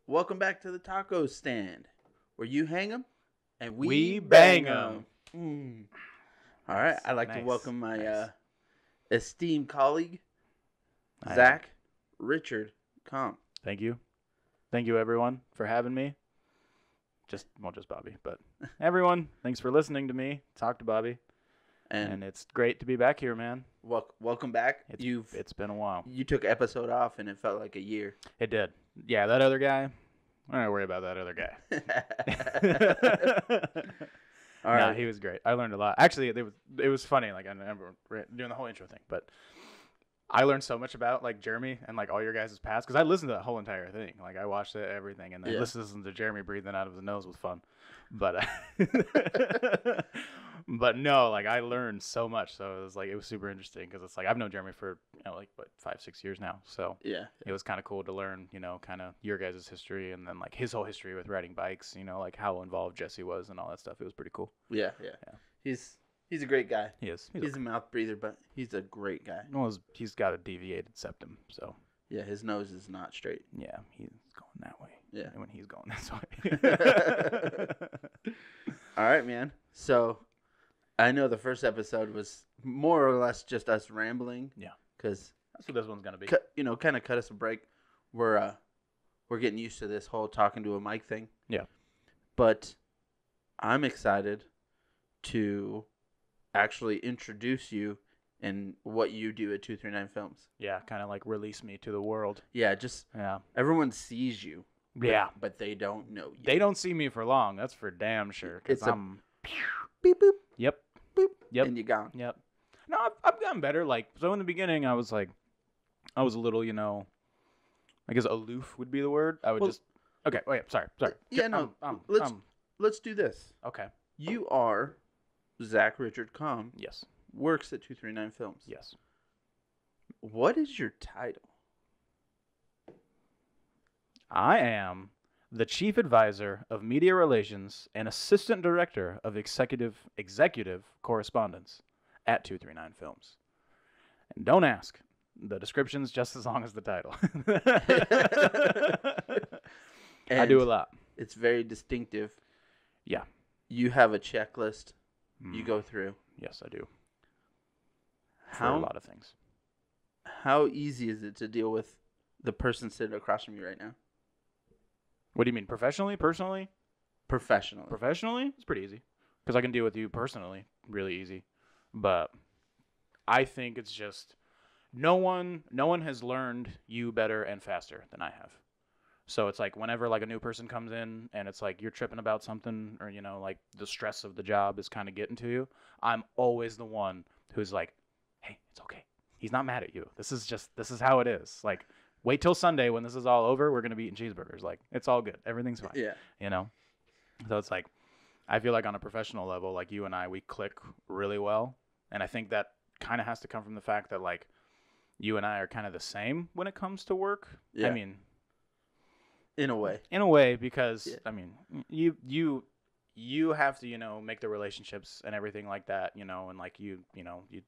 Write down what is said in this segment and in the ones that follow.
Welcome back to the taco stand, where you hang them and We bang bang them. 'em. All right, Nice, I'd like to nice, welcome my nice. esteemed colleague, I- Zach Richard Comp. Thank you. Thank you, everyone, for having me. Just Bobby, but everyone, thanks for listening to me talk to Bobby. And it's great to be back here, man. Welcome back. It's been a while. You took an episode off, and it felt like a year. It did. Yeah, that other guy. I don't worry about that other guy. All right. Nah, he was great. I learned a lot. Actually, it was funny. Like I remember doing the whole intro thing, but I learned so much about like Jeremy and like all your guys' past because I listened to that whole entire thing. Like I watched it, everything, and then listening to Jeremy breathing out of his nose was fun. But but no, like I learned so much. So it was super interesting because it's like I've known Jeremy for like what 5-6 years now. So yeah, it was kind of cool to learn, kind of your guys' history and then like his whole history with riding bikes. Like how involved Jesse was and all that stuff. It was pretty cool. Yeah. He's a great guy. He is. He's a mouth breather, but he's a great guy. Well, he's got a deviated septum, so yeah, his nose is not straight. Yeah, he's going that way. Yeah, and when he's going this way. All right, man. So I know the first episode was more or less just us rambling. Yeah, because that's what this one's gonna be. Kind of cut us a break. We're getting used to this whole talking to a mic thing. Yeah, but I'm excited to actually introduce you and what you do at 239 Films. Yeah, kind of like release me to the world. Yeah, everyone sees you. But they don't know you. They don't see me for long. That's for damn sure. Because I'm beep boop. Yep. Boop. Yep. And you're gone. Yep. No, I've gotten better. Like so in the beginning, I was a little, I guess aloof would be the word. I would just. Okay. Oh yeah. Sorry. Yeah. No. Let's do this. Okay. You are Zach Richard Comp. Yes. Works at 239 Films. Yes. What is your title? I am the Chief Advisor of Media Relations and Assistant Director of Executive Correspondence at 239 Films. And don't ask. The description's just as long as the title. I do a lot. It's very distinctive. Yeah. You have a checklist you go through. Yes, I do. For A lot of things. How easy is it to deal with the person sitting across from you right now? What do you mean? Professionally? Personally? Professionally, it's pretty easy. Because I can deal with you personally really easy. But I think it's just no one has learned you better and faster than I have. So it's like whenever like a new person comes in and it's like you're tripping about something or, like the stress of the job is kind of getting to you, I'm always the one who's like, hey, it's okay. He's not mad at you. This is how it is. Like, wait till Sunday when this is all over. We're going to be eating cheeseburgers. Like, it's all good. Everything's fine. Yeah. So it's like, I feel like on a professional level, like you and I, we click really well. And I think that kind of has to come from the fact that like you and I are kind of the same when it comes to work. Yeah. I mean, in a way, because I mean, you have to, make the relationships and everything like that, and like you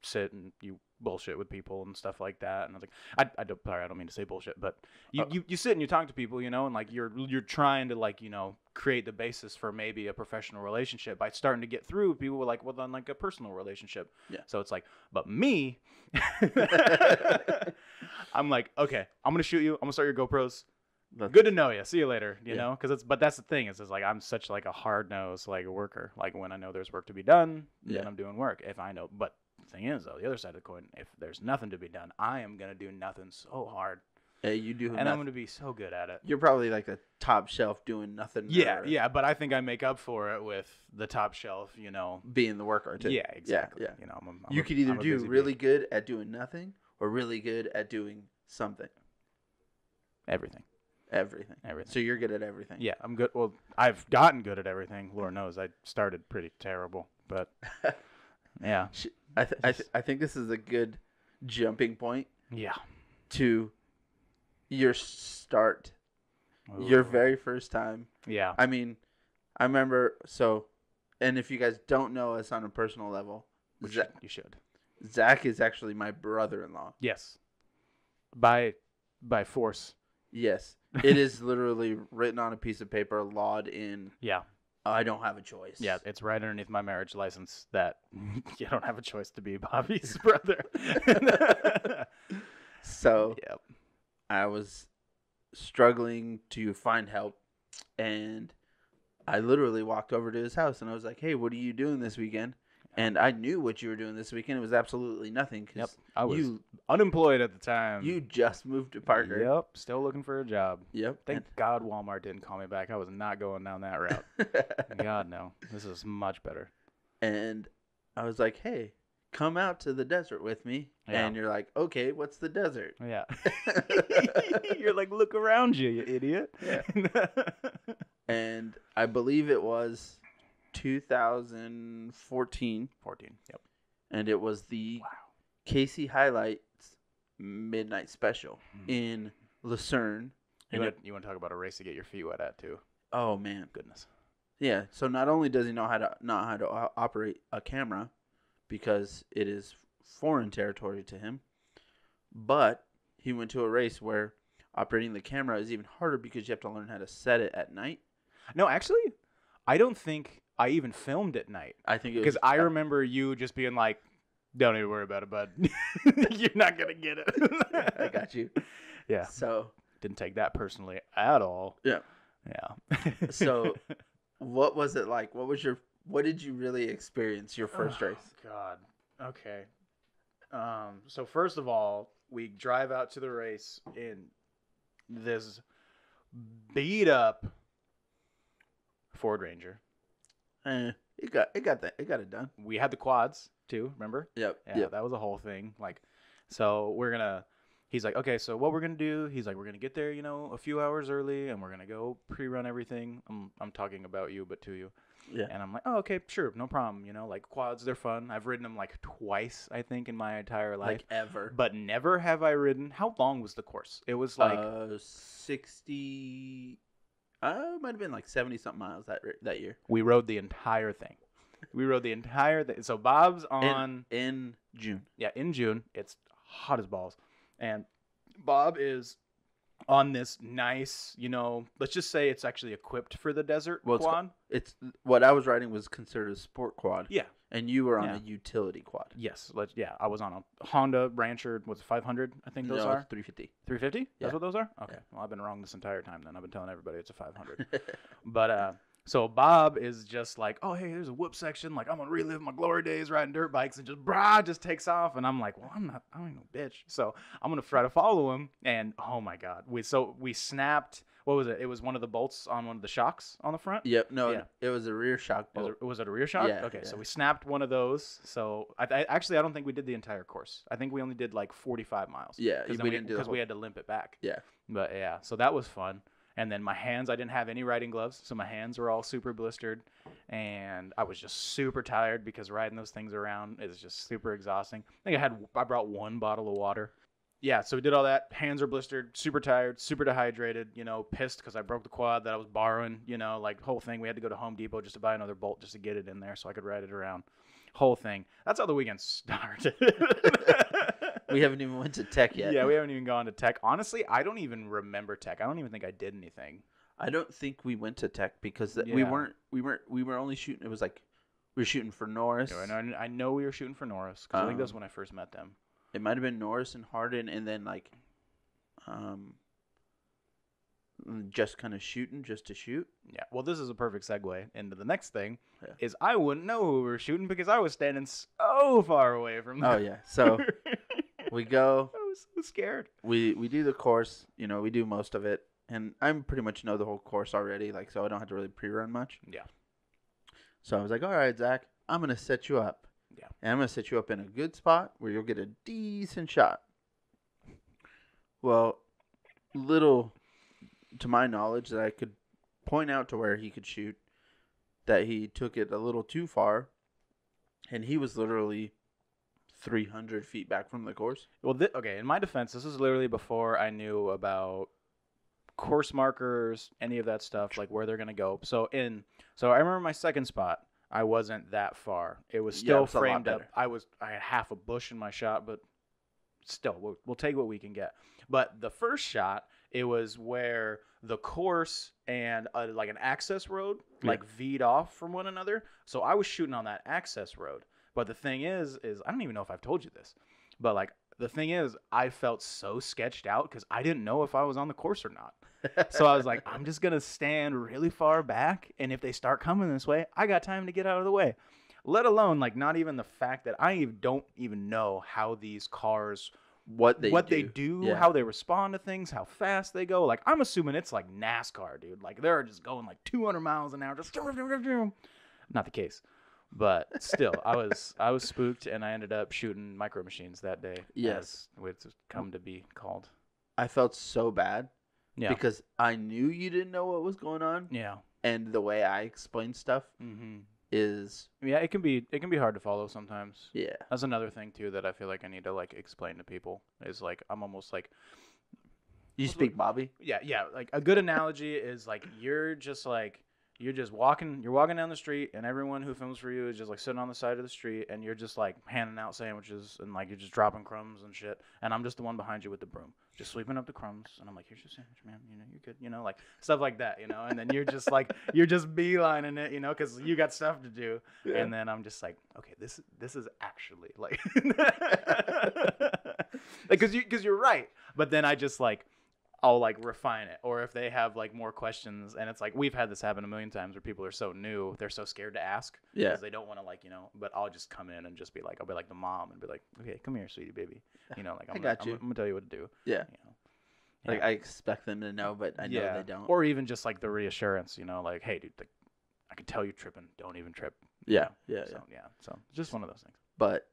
sit and you bullshit with people and stuff like that. And I was like, I don't mean to say bullshit, but you sit and you talk to people, and like you're trying to like, create the basis for maybe a professional relationship by starting to get through people with like, well, then like a personal relationship. Yeah. So it's like, but me, I'm like, okay, I'm going to shoot you. I'm going to start your GoPros. Good to know you. See you later. You know, but that's the thing is like I'm such like a hard nosed like worker. Like when I know there's work to be done, then I'm doing work. If I know, but the thing is though, the other side of the coin, if there's nothing to be done, I am gonna do nothing so hard. Hey, you do, and I'm gonna be so good at it. You're probably like the top shelf doing nothing. Yeah. But I think I make up for it with the top shelf. Being the worker too. Yeah, exactly. Yeah. You could either do really good at doing nothing or really good at doing something. Everything. So you're good at everything. Yeah, I'm good. Well, I've gotten good at everything. Lord knows I started pretty terrible, but yeah. I think this is a good jumping point. Yeah. To your start. Ooh. Your very first time. Yeah. I mean, I remember and if you guys don't know us on a personal level, you should. Zach is actually my brother-in-law. Yes. By force. Yes. It is literally written on a piece of paper, lawed in. Yeah. I don't have a choice. Yeah, it's right underneath my marriage license that you don't have a choice to be Bobby's brother. So Yep. I was struggling to find help, and I literally walked over to his house and I was like, "Hey, what are you doing this weekend?" And I knew what you were doing this weekend. It was absolutely nothing Yep. because I was unemployed at the time. you just moved to Parker. Yep. Still looking for a job. Yep. Thank God Walmart didn't call me back. I was not going down that route. God, no. This is much better. And I was like, "Hey, come out to the desert with me." Yeah. And you're like, "Okay, what's the desert?" Yeah. You're like, look around you, you idiot. Yeah. And I believe it was 2014, 14. Yep. and it was the Wow. Casey Highlights Midnight Special in Lucerne. You And want to talk about a race to get your feet wet at, too. oh man, Goodness. yeah. So not only does he know how to operate a camera, because it is foreign territory to him, but he went to a race where operating the camera is even harder because you have to learn how to set it at night. No, actually, I don't think I even filmed at night. I think it was Because I remember you just being like, don't even worry about it, bud. You're not going to get it. I got you. Yeah. So Didn't take that personally at all. yeah. Yeah. So what was it like? What did you really experience your first race? God. Okay. So first of all, we drive out to the race in this beat up Ford Ranger. It got it done. We had the quads too, remember? Yep. Yeah, Yep. that was a whole thing. Like, so he's like, okay, so what we're gonna do? He's like, we're gonna get there, a few hours early, and we're gonna go pre-run everything. I'm talking about you, but to you. Yeah. And I'm like, oh, okay, sure, no problem. Like quads, they're fun. I've ridden them like twice, I think, in my entire life. Like ever. But never have I ridden. How long was the course? It was like 60. Might have been like 70 something miles that year. we rode the entire thing. We rode the entire thing. So Bob's on in June. in June. It's hot as balls, and Bob is on this nice, let's just say it's actually equipped for the desert quad. It's what I was riding was considered a sport quad. Yeah. And you were on Yeah. a utility quad. Yes. I was on a Honda Rancher. Was it 500? I think those No, are it's 350. 350. That's Yeah. what those are. Okay. Yeah. Well, I've been wrong this entire time. Then I've been telling everybody it's a 500. But so Bob is just like, oh hey, there's a whoop section. Like I'm gonna relive my glory days riding dirt bikes, and just takes off. And I'm like, well, I ain't no bitch. So I'm gonna try to follow him. And oh my god, we snapped. What was it? It was one of the bolts on one of the shocks on the front. Yep. No, Yeah. it was a rear shock bolt. Was it a rear shock? Yeah, Okay, yeah. so we snapped one of those. So I don't think we did the entire course. I think we only did like 45 miles. Yeah, because we didn't do the because we whole- had to limp it back. Yeah. But yeah, so that was fun. And then my hands, I didn't have any riding gloves, so my hands were all super blistered, and I was just super tired because riding those things around is just super exhausting. I think I brought one bottle of water. Yeah, so we did all that. Hands are blistered, super tired, super dehydrated, pissed because I broke the quad that I was borrowing, like whole thing. We had to go to Home Depot just to buy another bolt just to get it in there so I could ride it around. Whole thing. That's how the weekend started. We haven't even went to tech yet. Yeah, we haven't even gone to tech. Honestly, I don't even remember tech. I don't even think I did anything. I don't think we went to tech because we Yeah. were only shooting. It was like we were shooting for Norris. I know we were shooting for Norris because I think that's when I first met them. It might have been Norris and Hardin, and then just kind of shooting just to shoot. Yeah. Well, this is a perfect segue into the next thing. Yeah. Is I wouldn't know who we were shooting because I was standing so far away from them. Oh yeah. So we go. I was so scared. We do the course. We do most of it, and I pretty much know the whole course already. Like, so I don't have to really pre-run much. Yeah. So I was like, all right, Zach, I'm gonna set you up. Yeah. And I'm gonna set you up in a good spot where you'll get a decent shot. Well, little to my knowledge that I could point out to where he could shoot, that he took it a little too far, and he was literally 300 feet back from the course. Well, okay. In my defense, this is literally before I knew about course markers, any of that stuff, like where they're gonna go. So I remember my second spot. I wasn't that far. It was Yeah, still it was a lot framed up. better. I had half a bush in my shot, but still, we'll take what we can get. But the first shot, it was where the course and like an access road like V'd off from one another. So I was shooting on that access road. But the thing is I don't even know if I've told you this, but like the thing is, I felt so sketched out because I didn't know if I was on the course or not. So I was like, I'm just going to stand really far back. And if they start coming this way, I got time to get out of the way. Let alone, like, not even the fact that I don't even know how these cars, what they do, Yeah. how they respond to things, how fast they go. Like, I'm assuming it's like NASCAR, dude. Like, they're just going like 200 miles an hour. Just not the case. But still, I was spooked, and I ended up shooting Micro Machines that day. Yes. As it's come to be called. I felt so bad. Yeah. Because I knew you didn't know what was going on. Yeah. And the way I explain stuff is yeah, it can be hard to follow sometimes. Yeah. That's another thing too that I feel like I need to like explain to people is like I'm almost like you speak Bobby? Yeah, like a good analogy is like you're just walking down the street and everyone who films for you is just like sitting on the side of the street and you're just like handing out sandwiches and like you're just dropping crumbs and shit and I'm just the one behind you with the broom just sweeping up the crumbs and I'm like, here's your sandwich, man, you know, you're good, you know, like stuff like that, you know, and then you're just like you're just beelining it, you know, because you got stuff to do. And then I'm just like, okay, this is actually like because you're right, but then I just like I'll like refine it. Or if they have like more questions and it's like, we've had this happen a million times where people are so new, they're so scared to ask because they don't want to like, you know, but I'll just come in and just be like, I'll be like the mom and be like, okay, come here, sweetie baby. You know, like I'm gonna tell you what to do. Yeah. You know? Like I expect them to know, but I know they don't. Or even just like the reassurance, you know, like, hey dude, like, I can tell you tripping, don't even trip. Yeah. So just one of those things. But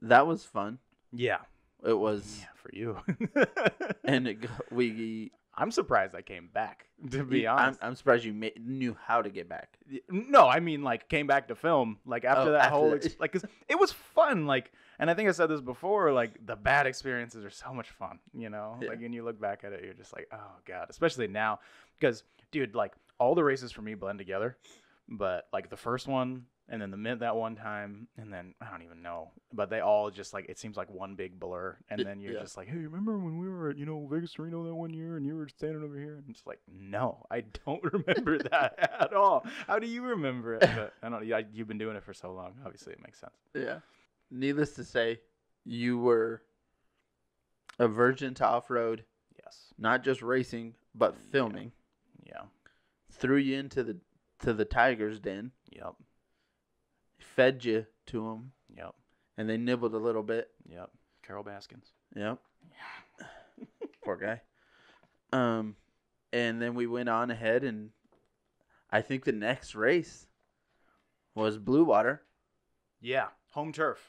that was fun. Yeah. It was for you. and I'm surprised I came back, to be honest. I'm surprised you knew how to get back. No, I mean, like, came back to film. Like, after that whole... like, 'cause it was fun. Like, and I think I said this before, like, the bad experiences are so much fun, you know? Yeah. Like, when you look back at it, you're just like, oh, God. Especially now. Because, dude, like, all the races for me blend together. But, like, the first one... and then the Mint that one time, and then I don't even know, but they all just like, it seems like one big blur. And then you're just like, hey, remember when we were at, you know, Vegas Reno that one year and you were standing over here? And it's like, no, I don't remember that at all. How do you remember it? But I don't know. You've been doing it for so long. Obviously, it makes sense. Yeah. Needless to say, you were a virgin to off-road. Yes. Not just racing, but filming. Yeah. Threw you into the tiger's den. Yep. Fed you to them. Yep. And they nibbled a little bit. Yep. Carol Baskins. Yep. Yeah. Poor guy. And then we went on ahead, and I think the next race was Blue Water. Yeah. Home turf.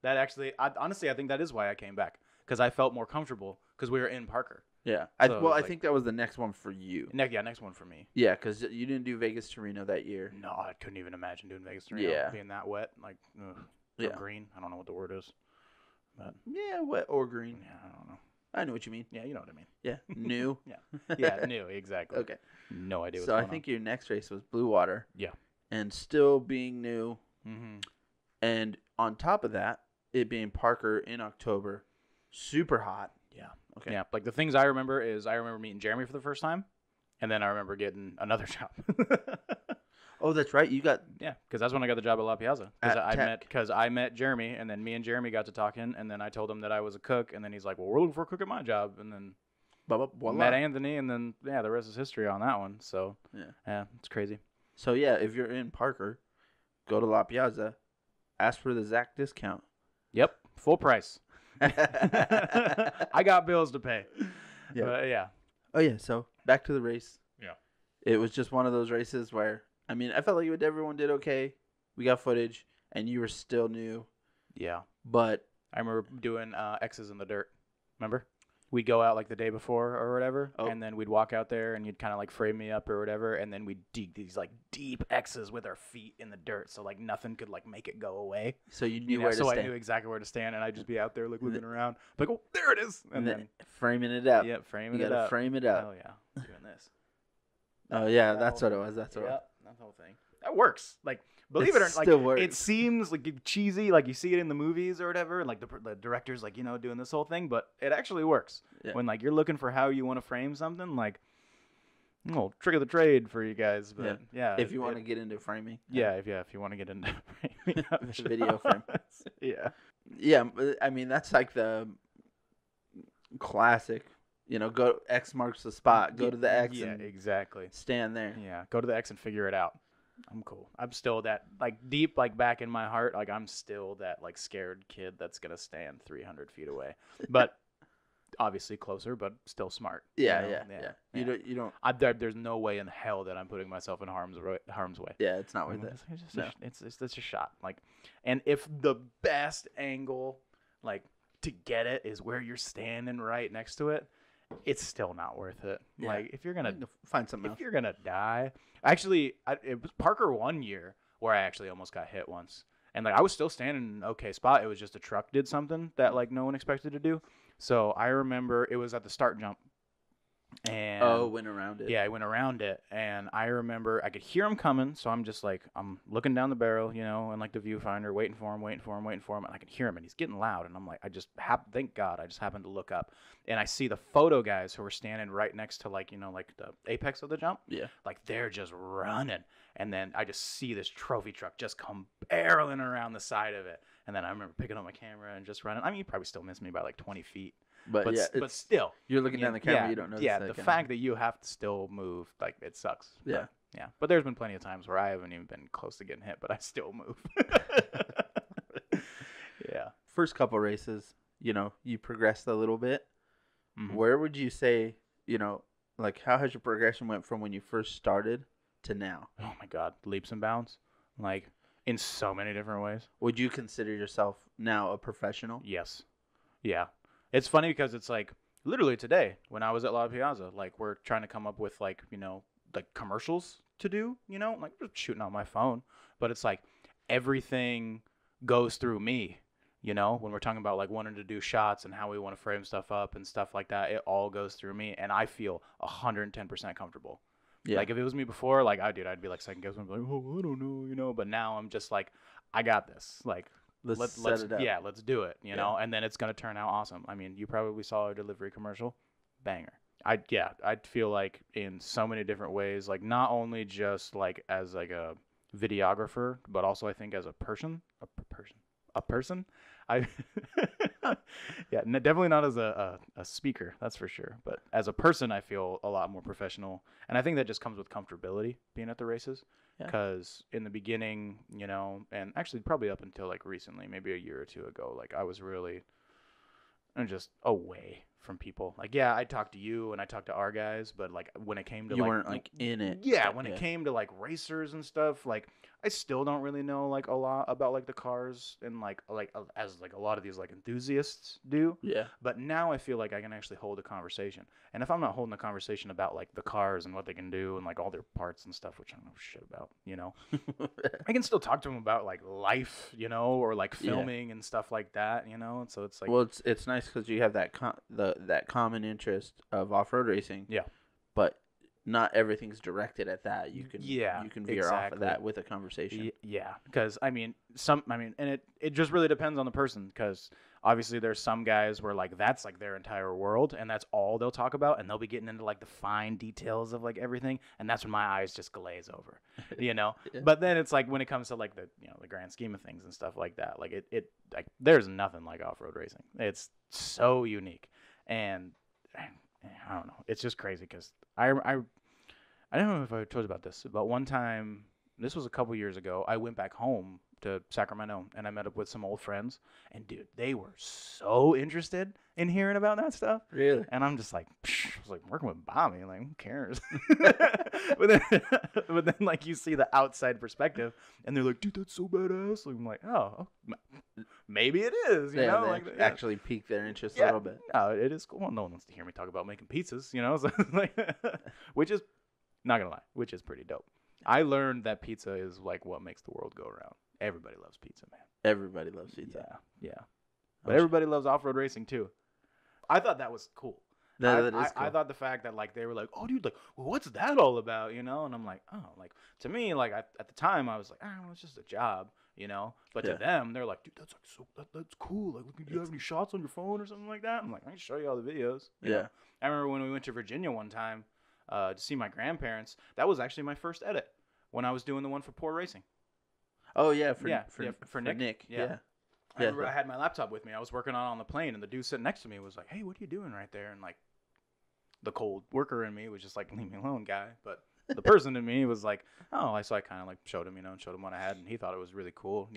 That actually, honestly, I think that is why I came back. Because I felt more comfortable because we were in Parker. Yeah. I think that was the next one for you. Next one for me. Yeah, because you didn't do Vegas to Reno that year. No, I couldn't even imagine doing Vegas to Reno. Being that wet. Like, green. I don't know what the word is. But yeah, wet or green. Yeah, I don't know. I know what you mean. Yeah, you know what I mean. Yeah. New. Yeah, new. Exactly. Okay. No idea what's going on. So I think your next race was Blue Water. Yeah. And still being new. Mm-hmm. And on top of that, it being Parker in October. Super hot. Yeah. Okay. Yeah. Like the things I remember is I remember meeting Jeremy for the first time, and then I remember getting another job. Oh, that's right. You got because that's when I got the job at La Piazza. Because I met Jeremy, and then me and Jeremy got to talking, and then I told him that I was a cook, and then he's like, "Well, we're looking for a cook at my job," and then met Anthony, and then the rest is history on that one. So yeah, it's crazy. So yeah, if you're in Parker, go to La Piazza, ask for the Zach discount. Yep, full price. I got bills to pay. Yeah. Oh yeah. So back to the race. Yeah. It was just one of those races where I felt like everyone did okay. We got footage, and you were still new. Yeah. But I remember doing X's in the dirt. Remember? We'd go out like the day before or whatever, and then we'd walk out there, and you'd kind of like frame me up or whatever, and then we'd dig these like deep X's with our feet in the dirt, so like nothing could like make it go away. So you knew where to stand. So I knew exactly where to stand, and I'd just be out there like looking around, like, oh, there it is, and then framing it up. Yeah, framing it up. You gotta frame it up. Oh yeah, doing this. Oh yeah, that's what it was. That's what. Yeah, that whole thing. That works. Like, Believe it or not, still like works. it seems like cheesy, like you see it in the movies or whatever, and like the director's like doing this whole thing, but it actually works Yeah. when like you're looking for how you want to frame something. Like, well, trick of the trade for you guys, but yeah, if you want to get into framing. if you want to get into framing Video frame. yeah. Yeah, I mean that's like the classic. Go X marks the spot. Go to the X. Yeah, and exactly. stand there. Yeah, go to the X and figure it out. I'm cool. I'm still that like deep like back in my heart. Like I'm still that like scared kid that's gonna stand 300 feet away, but obviously closer, but still smart. Yeah. You don't. There's no way in hell that I'm putting myself in harm's way. Yeah, it's not worth it. It's just a shot. Like, and if the best angle like to get it is where you're standing right next to it, it's still not worth it. Yeah. Like if you're gonna find something else. If you're gonna die, actually, it was Parker one year where I actually almost got hit once, and like I was still standing in an okay spot. It was just a truck did something that like no one expected to do. So I remember it was at the start jump, and went around it. yeah, I went around it, and I remember I could hear him coming. So I'm just like I'm looking down the barrel, and like the viewfinder, waiting for him, and I can hear him, and he's getting loud, and I'm like, thank God, I just happened to look up, and I see the photo guys who are standing right next to like like the apex of the jump. Yeah. Like they're just running, and then I just see this trophy truck just come barreling around the side of it, and then I remember picking up my camera and just running. I mean, you probably still missed me by like 20 feet. But yeah, but still, you're looking down the camera. You don't know. Yeah, the fact that you have to still move, like it sucks. Yeah, yeah. But there's been plenty of times where I haven't even been close to getting hit, but I still move. Yeah. First couple races, you progressed a little bit. Mm-hmm. Where would you say, like how has your progression went from when you first started to now? Oh my God, leaps and bounds, like in so many different ways. Would you consider yourself now a professional? Yes. Yeah. It's funny because it's like literally today when I was at La Piazza, like we're trying to come up with like, like commercials to do, like just shooting on my phone. But it's like everything goes through me, when we're talking about like wanting to do shots and how we want to frame stuff up and stuff like that, it all goes through me. And I feel 110% comfortable. Yeah. Like if it was me before, like I'd be like second guessing, like, oh, I don't know, but now I'm just like, I got this. Like, let's set it up. Yeah, let's do it, know, and then it's going to turn out awesome. I mean, you probably saw our delivery commercial. Banger. I feel like in so many different ways, like not only just like as like a videographer, but also I think as a person. I definitely not as a speaker, that's for sure. But as a person, I feel a lot more professional, and I think that just comes with comfortability being at the races. Because in the beginning, and actually probably up until like recently, maybe a year or two ago, like I was really just away from people. Like, yeah, I talked to you and I talked to our guys, but like when it came to you weren't like in it. Yeah, when it came to like racers and stuff, like I still don't really know like a lot about like the cars and like as like a lot of these like enthusiasts do. Yeah. But now I feel like I can actually hold a conversation. And if I'm not holding a conversation about like the cars and what they can do and like all their parts and stuff, which I don't know shit about, I can still talk to them about like life, or like filming and stuff like that, And so it's like, well, it's nice because you have that that common interest of off-road racing. Yeah. But not everything's directed at that. You can veer off of that with a conversation. Yeah, because and it just really depends on the person. Because obviously there's some guys where like that's like their entire world and that's all they'll talk about, and they'll be getting into like the fine details of like everything, and that's when my eyes just glaze over, Yeah. But then it's like when it comes to like the the grand scheme of things and stuff like that, like it like there's nothing like off-road racing. It's so unique, and I don't know. It's just crazy because I don't know if I told you about this, but one time, this was a couple years ago, I went back home to Sacramento and I met up with some old friends, and dude, they were so interested in hearing about that stuff. Really? And I'm just like, I was like working with Bobby, like who cares? but then like you see the outside perspective, and they're like, dude, that's so badass. Like, I'm like, oh, maybe it is. You know, like actually pique their interest a little bit. No, it is cool. Well, no one wants to hear me talk about making pizzas, So like, which is not gonna lie, which is pretty dope. I learned that pizza is like what makes the world go around. Everybody loves pizza, man. Everybody loves pizza. Yeah. But everybody loves off-road racing too. I thought that was cool. That is I cool. thought the fact that like they were like, oh dude, like well, what's that all about, you know? And I'm like, oh, like to me, like at the time I was like, oh, it's just a job, you know. But to Yeah. them, they're like, dude, that's like that's cool. Like, do you have It's- any shots on your phone or something like that? I'm like, I can show you all the videos. You Yeah. know. I remember when we went to Virginia one time to see my grandparents. That was actually my first edit when I was doing the one for Poor Racing. Oh yeah, For Nick. Yeah. Yeah. I remember I had my laptop with me. I was working on the plane, and the dude sitting next to me was like, "Hey, what are you doing right there?" And like, the cold worker in me was just like, "Leave me alone, guy." But the person in me was like, "Oh," so I kind of like showed him, and showed him what I had, and he thought it was really cool,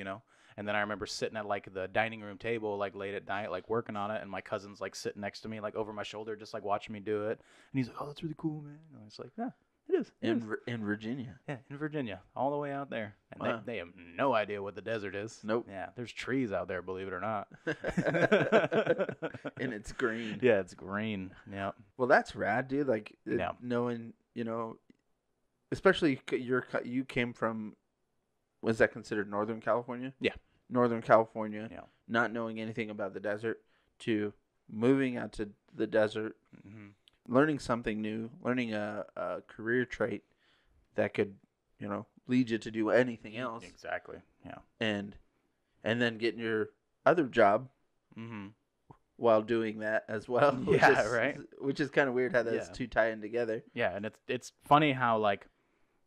And then I remember sitting at like the dining room table, like late at night, like working on it, and my cousin's like sitting next to me, like over my shoulder, just like watching me do it. And he's like, "Oh, that's really cool, man." And I was like, "Yeah, it is." In Virginia. Yeah, in Virginia, all the way out there. And Wow. they have no idea what the desert is. Nope. Yeah, there's trees out there, believe it or not. And it's green. Yeah, it's green. Yeah. Well, that's rad, dude. Like Yeah. knowing, especially you came from, was that considered Northern California? Yeah. Northern California. Yeah. Not knowing anything about the desert to moving out to the desert, Mm-hmm. learning something new, learning a career trait that could, lead you to do anything else, Exactly. Yeah. and then getting your other job Mm-hmm. while doing that as well. Yeah, right. Which is kind of weird how those Yeah. two tie in together. Yeah, and it's funny how like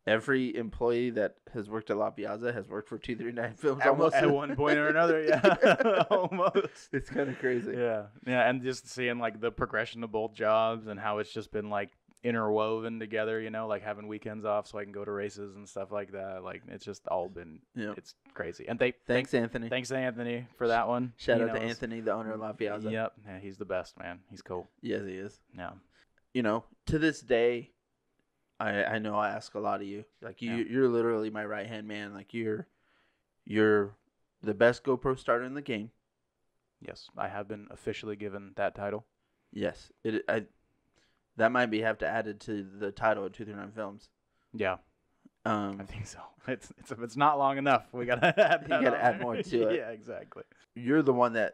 Every employee that has worked at La Piazza has worked for 239 Films at almost. one point or another, yeah, almost. It's kind of crazy. Yeah, yeah, and just seeing like the progression of both jobs and how it's just been like interwoven together, like having weekends off so I can go to races and stuff like that. Like it's just all been, Yeah. it's crazy. And Thanks, Anthony. thanks to Anthony for that one. Shout He out to knows. Anthony, the owner of La Piazza. Yep, yeah, he's the best, man. He's cool. Yes, he is. Yeah, To this day, I know I ask a lot of you. Like Yeah. you're literally my right hand man. Like you're the best GoPro starter in the game. yes, I have been officially given that title. Yes, that might be have to add it to the title of 239 Films. Yeah, I Um, think so. It's not long enough. We gotta add. You that gotta on add there. more to it. Yeah, exactly. you're the one that,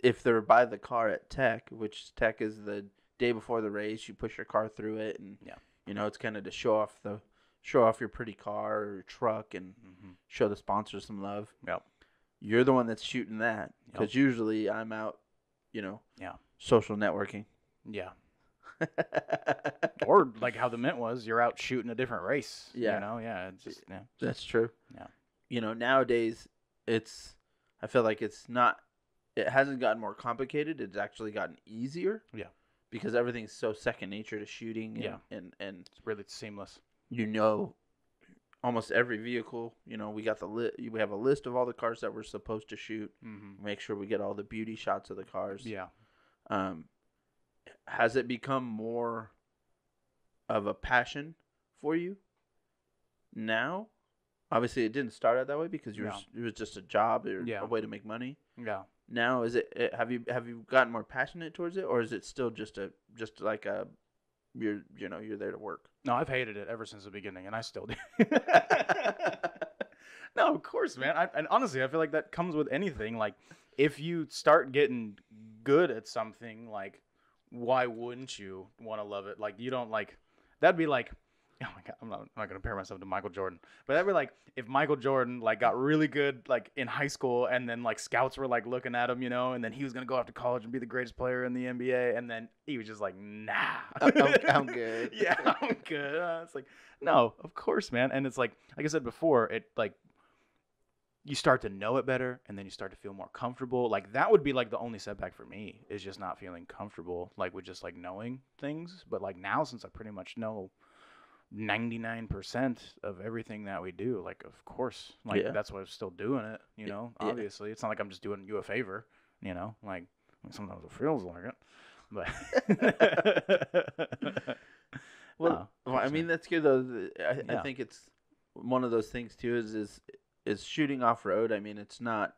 if they're by the car at Tech, which Tech is the day before the race, you push your car through it, and Yeah. it's kind of to show off your pretty car or your truck and Mm-hmm. show the sponsors some love. Yep. You're the one that's shooting that because usually I'm out, Yeah. social networking. Yeah. Or like how the Mint was, you're out shooting a different race. Yeah. Yeah. It's just, yeah. That's true. Yeah. Nowadays I feel like it hasn't gotten more complicated. It's actually gotten easier. Yeah. Because everything's so second nature to shooting. Yeah. And It's really seamless. almost every vehicle, we got we have a list of all the cars that we're supposed to shoot. Mm-hmm. Make sure we get all the beauty shots of the cars. Yeah. Has it become more of a passion for you now? Obviously, it didn't start out that way because it was just a job or Yeah. a way to make money. Yeah. Now, is it? Have you gotten more passionate towards it, or is it still just like you're there to work? No, I've hated it ever since the beginning, and I still do. No, of course, man. And honestly, I feel like that comes with anything. Like, if you start getting good at something, like, why wouldn't you want to love it? Like, you don't like. That'd be like. Oh my god, I'm not gonna compare myself to Michael Jordan, but that'd be like if Michael Jordan like got really good like in high school, and then like scouts were like looking at him, and then he was gonna go off to college and be the greatest player in the NBA, and then he was just like, nah, I'm good. Yeah, I'm good. It's like, no, of course, man. And it's like I said before, it like you start to know it better, and then you start to feel more comfortable. Like that would be like the only setback for me is just not feeling comfortable, like with just like knowing things. But like now, since I pretty much know 99% of everything that we do, like of course, like that's why I'm still doing it, obviously it's not like I'm just doing you a favor, like sometimes it feels like it, but well, I mean, that's good though. I think it's one of those things too is shooting off road. I mean, it's not,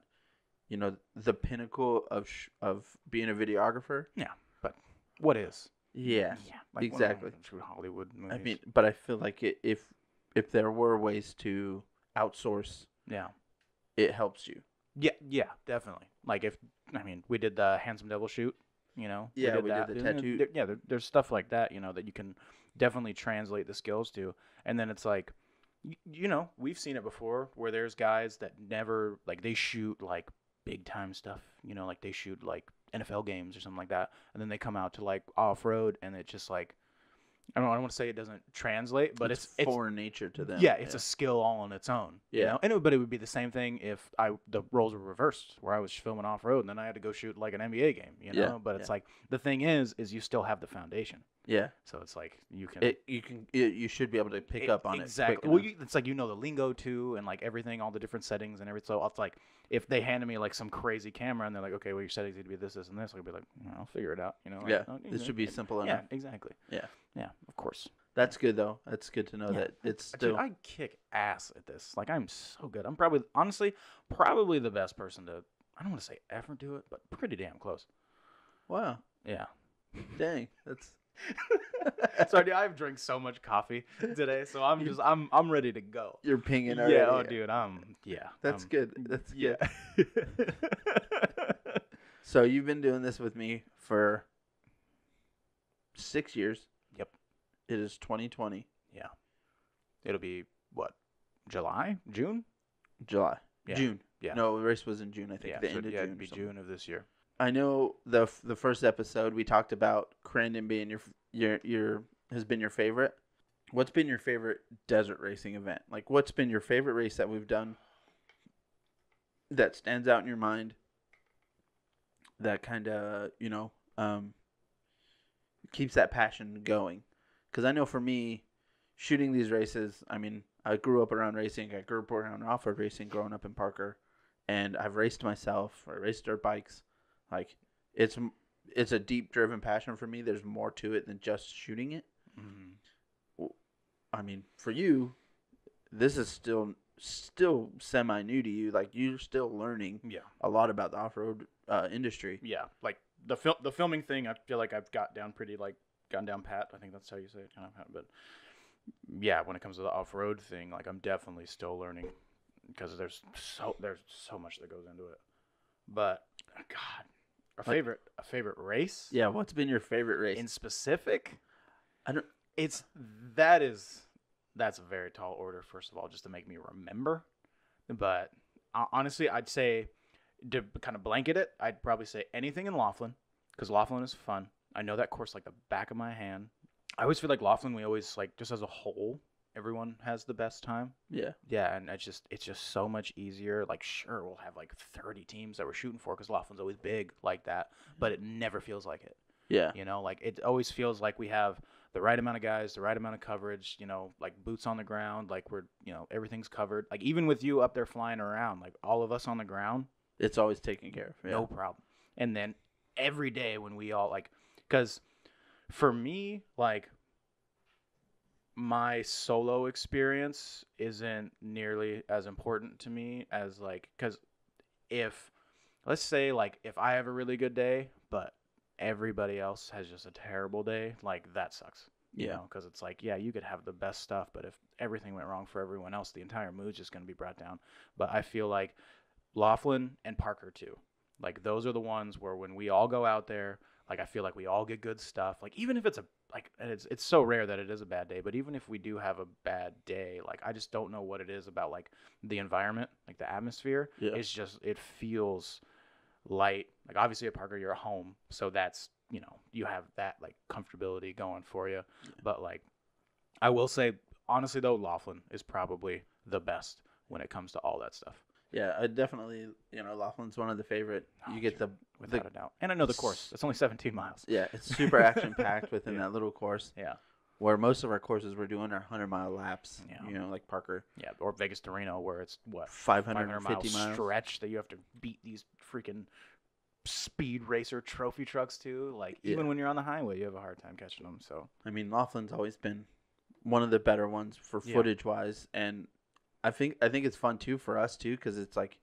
the pinnacle of being a videographer. Yeah, but what is? Yeah, like, exactly. Shoot Hollywood movies. I mean, but I feel like if there were ways to outsource, it helps you. Yeah, definitely. Like we did the Handsome Devil shoot. You know, Yeah, we did the tattoo. There's stuff like that, you know, that you can definitely translate the skills to. And then it's like, you know, we've seen it before where there's guys that never, like, they shoot like big time stuff, you know, like they shoot like NFL games or something like that, and then they come out to like off road, and it's just like, I don't want to say it doesn't translate, but it's foreign nature to them. Yeah, it's a skill all on its own. Yeah. You know? But it would be the same thing if the roles were reversed, where I was filming off road and then I had to go shoot like an NBA game. You know, Yeah, but it's like the thing is you still have the foundation. Yeah. So it's like you should be able to pick up on exactly. it. Well, it's like, you know, the lingo too, and like everything, all the different settings and everything. So it's like if they handed me like some crazy camera and they're like, okay, well, your settings need to be this, this, and this, I'd be like, I'll figure it out. You know. Yeah. Like, This should be simple enough. Yeah. Exactly. Yeah. Yeah. Of course. That's good though. That's good to know that it's still. Dude, I kick ass at this. Like, I'm so good. I'm probably, honestly, probably the best person to, I don't want to say ever do it, but pretty damn close. Wow. Yeah. Dang. That's. Sorry, dude, I've drank so much coffee today, so I'm ready to go. You're pinging already. Yeah, dude, That's good. That's good. So you've been doing this with me for 6 years. Yep. It is 2020. Yeah. It'll be what? June? July. Yeah. June. Yeah. No, the race was in June, I think. Yeah, the end of June. it'd be June of this year. I know the first episode we talked about Crandon being your has been your favorite. What's been your favorite desert racing event? Like, what's been your favorite race that we've done that stands out in your mind? That kind of, you know, keeps that passion going. Because I know for me, shooting these races, I mean, I grew up around racing. I grew up around off-road racing growing up in Parker. And I've raced myself. I raced dirt bikes. Like, it's a deep-driven passion for me. There's more to it than just shooting it. Mm-hmm. I mean, for you, this is still semi-new to you. Like, you're still learning a lot about the off-road industry. Yeah, like the filming thing, I feel like I've gotten down pat. I think that's how you say it, kind of. But yeah, when it comes to the off-road thing, like, I'm definitely still learning because there's so much that goes into it. But God, a favorite race? Yeah, what's been your favorite race in specific? That's a very tall order, first of all, just to make me remember. But honestly, I'd say, to kind of blanket it, I'd probably say anything in Laughlin, because Laughlin is fun. I know that course like the back of my hand. I always feel like Laughlin, we always, like, just as a whole, everyone has the best time. Yeah. Yeah, and it's just so much easier. Like, sure, we'll have like 30 teams that we're shooting for because Laughlin's always big like that, but it never feels like it. Yeah. You know, like, it always feels like we have the right amount of guys, the right amount of coverage, you know, like boots on the ground, like we're, you know, everything's covered. Like, even with you up there flying around, like all of us on the ground, it's always taken care of. Yeah. No problem. And then every day when we all, like, because for me, like, my solo experience isn't nearly as important to me as, like, because let's say, like, if I have a really good day, but everybody else has just a terrible day, like, that sucks. You know, because it's like, yeah, you could have the best stuff, but if everything went wrong for everyone else, the entire mood's just going to be brought down. But I feel like Laughlin and Parker too, like, those are the ones where when we all go out there, like, I feel like we all get good stuff. Like, even if it's it's so rare that it is a bad day, but even if we do have a bad day, like, I just don't know what it is about, like, the environment, like the atmosphere. Yeah. It's just, it feels light. Like, obviously at Parker, you're at home, so that's, you know, you have that, like, comfortability going for you. Yeah. But, like, I will say, honestly though, Laughlin is probably the best when it comes to all that stuff. Yeah, I definitely, you know, Laughlin's one of the favorite. You get without a doubt. And I know the course. It's only 17 miles. Yeah, it's super action-packed within that little course. Yeah. Where most of our courses we're doing are 100-mile laps, you know, like Parker. Yeah, or Vegas to Reno, where it's, what, 550 miles stretch that you have to beat these freaking speed racer trophy trucks to. Like, even when you're on the highway, you have a hard time catching them. So, I mean, Laughlin's always been one of the better ones for footage-wise, and I think it's fun too for us too, because it's like,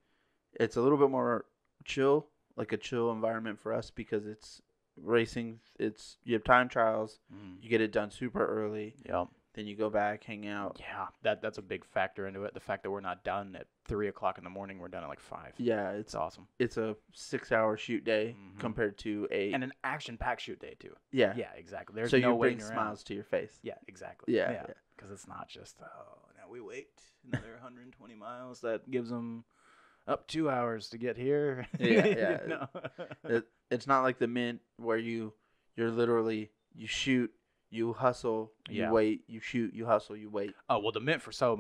it's a little bit more chill, like a chill environment for us, because it's racing. You have time trials, you get it done super early. Yep. then you go back, hang out. Yeah, that's a big factor into it. The fact that we're not done at 3 o'clock in the morning, we're done at like 5. Yeah, It's awesome. it's a 6-hour shoot day Mhm. compared to a And an action-packed shoot day too. yeah. Yeah, exactly. There's So no you bring waiting around. smiles to your face. Yeah, exactly. Yeah, yeah. yeah. Because it's not just now we wait another 120 miles. That gives them up 2 hours to get here. Yeah, yeah. No. It's not like the Mint where you're literally you shoot, you hustle, you Yeah. wait, you shoot, you hustle, you wait. Oh well, the Mint for so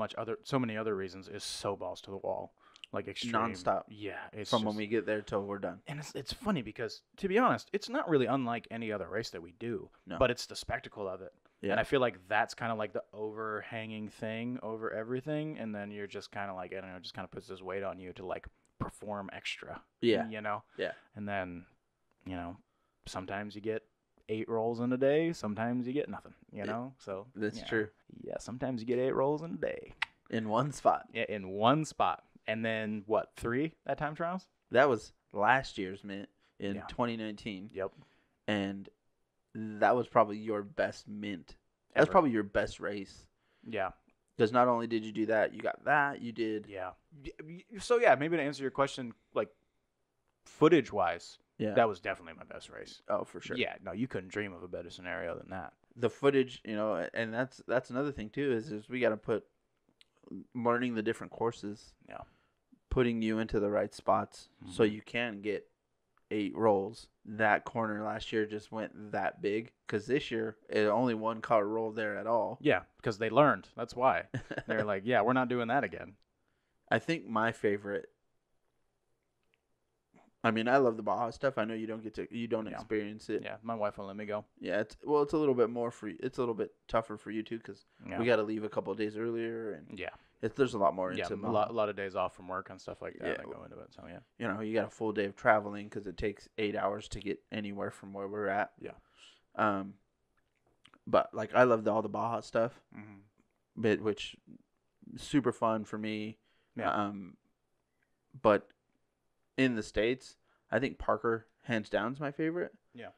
many other reasons is so balls to the wall, like extreme Nonstop. Yeah, it's From just, when we get there till we're done. and it's funny because to be honest, it's not really unlike any other race that we do, No. but it's the spectacle of it. Yeah. And I feel like that's kind of like the overhanging thing over everything, and then you're just kind of like I don't know, just kind of puts this weight on you to like perform extra. Yeah. You know. Yeah. And then, sometimes you get 8 rolls in a day, sometimes you get nothing. You know. So That's yeah. true. Yeah, sometimes you get 8 rolls in a day. In one spot. Yeah, in one spot. And then what, 3 at time trials? That was last year's Mint in Yeah. 2019. Yep. And that was probably your best Mint. That's Ever. probably your best race. Yeah. Because not only did you do that, you got that, you did. Yeah. So yeah, maybe to answer your question, like footage wise, Yeah. that was definitely my best race. Oh, for sure. Yeah, no, you couldn't dream of a better scenario than that. The footage, and that's another thing too, is we got to put learning the different courses. Yeah. Putting you into the right spots so Mhm. you can get 8 rolls. That corner last year just went that big because this year only one car rolled there at all. Yeah, because they learned. That's why. They're like, yeah, we're not doing that again. I think my favorite. I mean, I love the Baja stuff. I know you don't Yeah. experience it. Yeah, my wife won't let me go. Yeah, it's a little bit more for you. It's a little bit tougher for you too because Yeah. we got to leave a couple of days earlier, and Yeah. there's a lot more Yeah, into a Baja. lot of days off from work and stuff like that Yeah. that go into it. So yeah. You got a full day of traveling because it takes 8 hours to get anywhere from where we're at. Yeah. But like I loved all the Baja stuff, Mm-hmm. which super fun for me. Yeah. But in the States, I think Parker hands down is my favorite. Yeah.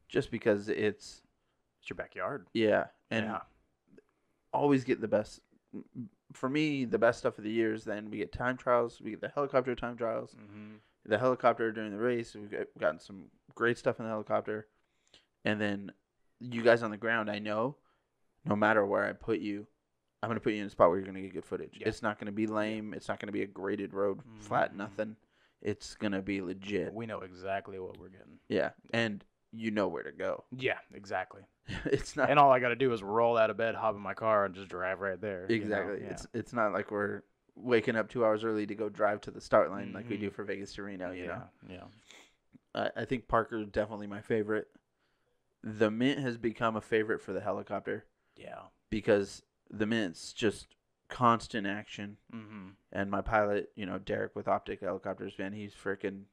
Just because it's It's your backyard. and yeah. always get the best. For me, the best stuff of the year is then we get time trials. We get the helicopter time trials. Mm-hmm. The helicopter during the race. We've gotten some great stuff in the helicopter. And then you guys on the ground, I know, no matter where I put you, I'm going to put you in a spot where you're going to get good footage. Yeah. It's not going to be lame. It's not going to be a graded road, flat, Mhm. nothing. It's going to be legit. We know exactly what we're getting. Yeah. And you know where to go. Yeah, exactly. It's not And all I got to do is roll out of bed, hop in my car, and just drive right there. you know? exactly. Yeah. It's not like we're waking up 2 hours early to go drive to the start line like we Mhm. do for Vegas to Reno, you know. Yeah. I think Parker is definitely my favorite. The Mint has become a favorite for the helicopter Yeah. because the Mint's just constant action. Mm-hmm. And my pilot, Derek with Optic Helicopters, man, he's freaking,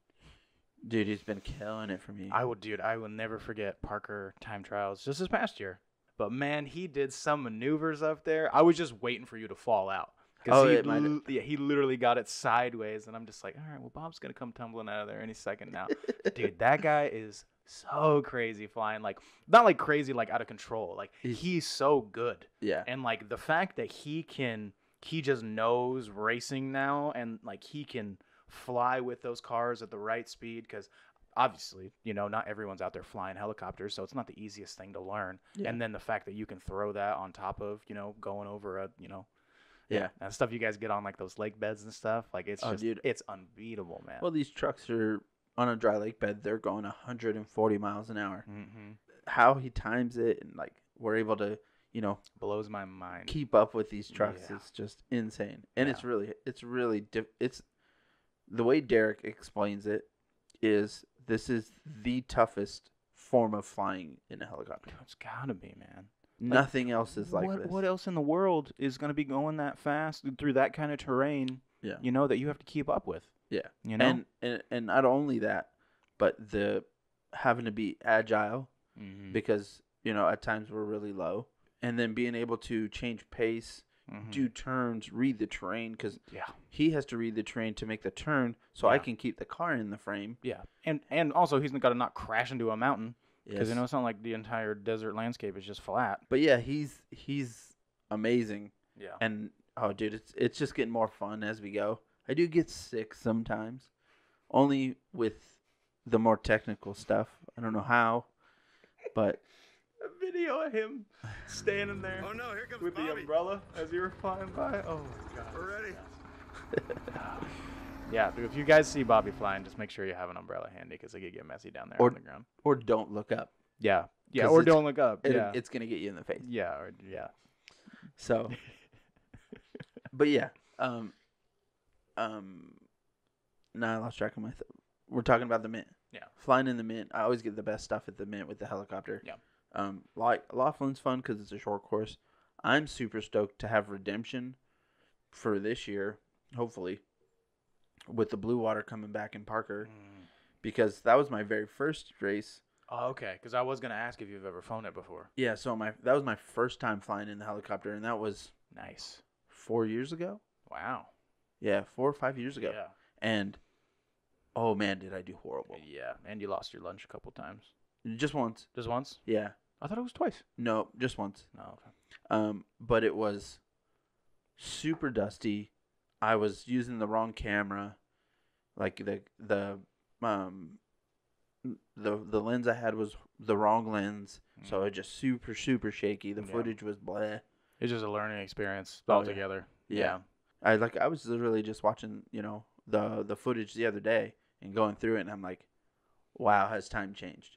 dude, he's been killing it for me. I will never forget Parker time trials just this past year. But man, he did some maneuvers up there. I was just waiting for you to fall out. Oh, he, it might have- he literally got it sideways, and I'm just like, all right, well, Bob's gonna come tumbling out of there any second now. Dude, that guy is so crazy flying, like not like crazy, like out of control. Like he's so good, Yeah. and like the fact that he just knows racing now, and like he can fly with those cars at the right speed because. Obviously, not everyone's out there flying helicopters, so it's not the easiest thing to learn. Yeah. And then the fact that you can throw that on top of, going over a, Yeah. and stuff you guys get on like those lake beds and stuff. Like it's Oh, just, dude. it's unbeatable, man. Well, these trucks are on a dry lake bed. They're going 140 miles an hour. Mm-hmm. How he times it and like we're able to, Blows my mind. keep up with these trucks Yeah. is just insane. And Yeah. it's really it's the way Derek explains it is this is the toughest form of flying in a helicopter. It's gotta be, man. Nothing else is like this. What else in the world is gonna be going that fast through that kind of terrain? Yeah. That you have to keep up with. Yeah. And not only that, but the having to be agile Mm-hmm. because, at times we're really low. And then being able to change pace, Mm-hmm. do turns, read the terrain because Yeah. he has to read the terrain to make the turn so I Yeah. can keep the car in the frame. Yeah, and also he's got to not crash into a mountain because Yes. it's not like the entire desert landscape is just flat. But yeah, he's amazing. Yeah. And oh, dude, it's just getting more fun as we go. I do get sick sometimes, only with the more technical stuff. I don't know how, but A video of him standing there Oh no, here comes with the Bobby. umbrella as you were flying by. Oh my god. We're ready. Yeah, if you guys see Bobby flying, just make sure you have an umbrella handy because it could get messy down there Or- on the ground. or don't look up. Yeah. Yeah, 'Cause or it's- don't look up. Yeah. It's gonna get you in the face. Yeah, or yeah. So, but yeah, now I lost track of my. We're talking about the Mint. Yeah. Flying in the Mint, I always get the best stuff at the Mint with the helicopter. Yeah. Like Laughlin's fun because it's a short course. I'm super stoked to have Redemption for this year, hopefully, with the Blue Water coming back in Parker, because that was my very first race. Oh, okay. Because I was gonna ask if you've ever flown it before. Yeah, so that was my first time flying in the helicopter, and that was Nice. 4 years ago. Wow. Yeah, 4 or 5 years ago. Yeah. And oh man, did I do horrible? Yeah. And you lost your lunch a couple times. Just once. Just once? Yeah. I thought it was twice. No, just once. No. Okay. But it was super dusty. I was using the wrong camera. Like the lens I had was the wrong lens, so it just super shaky. The Yeah. footage was bleh. It's just a learning experience Oh, yeah. altogether. Yeah. I was literally just watching, the footage the other day and going through it, and I'm like, wow, has time changed?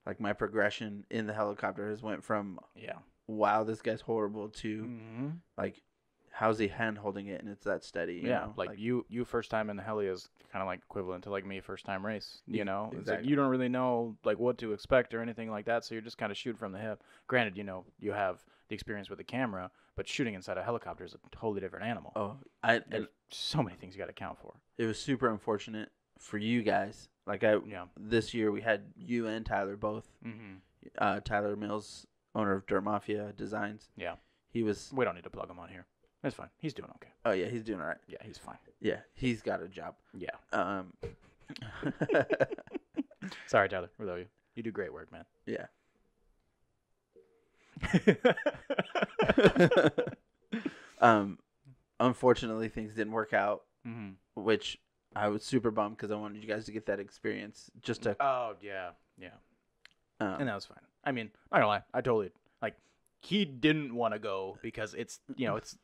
Like my progression in the helicopter has went from Yeah. wow, this guy's horrible to Mm-hmm. like, how's he hand holding it and it's that steady? You Yeah, know? like you first time in the heli is kind of like equivalent to like me first time race. You know, it's like exactly. you don't really know like what to expect or anything like that, so you're just kind of shooting from the hip. Granted, you have the experience with the camera, but shooting inside a helicopter is a totally different animal. Oh, There's so many things you got to account for. it was super unfortunate for you guys. Like Yeah. this year we had you and Tyler both. Mm-hmm. Tyler Mills, owner of Dirt Mafia Designs. Yeah. He was. We don't need to plug him on here. It's fine. He's doing okay. Oh yeah, he's doing all right. Yeah, he's fine. Yeah, he's got a job. Yeah. Sorry, Tyler. We love you. You do great work, man. Yeah. Unfortunately, things didn't work out, Mm-hmm. which I was super bummed because I wanted you guys to get that experience. Just to. Oh yeah, yeah. And Um, that was fine. I mean, not gonna lie, I totally like. He didn't want to go because it's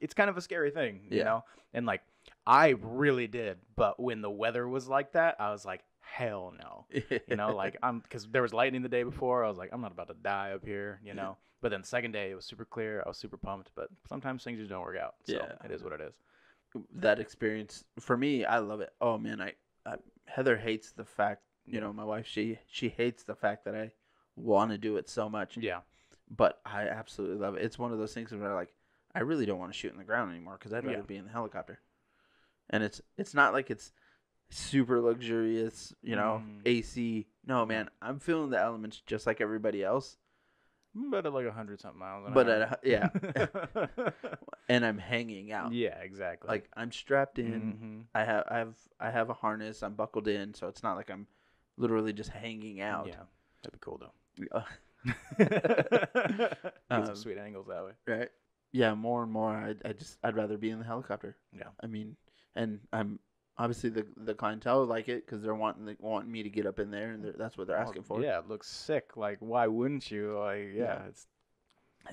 it's kind of a scary thing, you Yeah. know. And like, I really did, but when the weather was like that, I was like, hell no, you know. Like because there was lightning the day before. I was like, I'm not about to die up here, you know. But then the second day it was super clear. I was super pumped. But sometimes things just don't work out. So Yeah. it is what it is. that experience for me, I love it. Oh man, I Heather hates the fact. My wife, she hates the fact that I want to do it so much. Yeah. But I absolutely love it. It's one of those things where like I really don't want to shoot in the ground anymore because I'd rather Yeah. be in the helicopter. And it's not like it's super luxurious, AC. No, man, I'm feeling the elements just like everybody else. But at like 100-something miles an But hour. yeah, and I'm hanging out. Yeah, exactly. Like I'm strapped in. Mhm. I have a harness. I'm buckled in, so it's not like I'm literally just hanging out. Yeah, that'd be cool though. Uh, Get Um, some sweet angles that way. right. Yeah, more and more. I'd rather be in the helicopter. Yeah. I mean, and I'm obviously the clientele like it because they're wanting me to get up in there, and that's what they're asking for. Yeah, it looks sick. Like, why wouldn't you? Like, yeah, Yeah. it's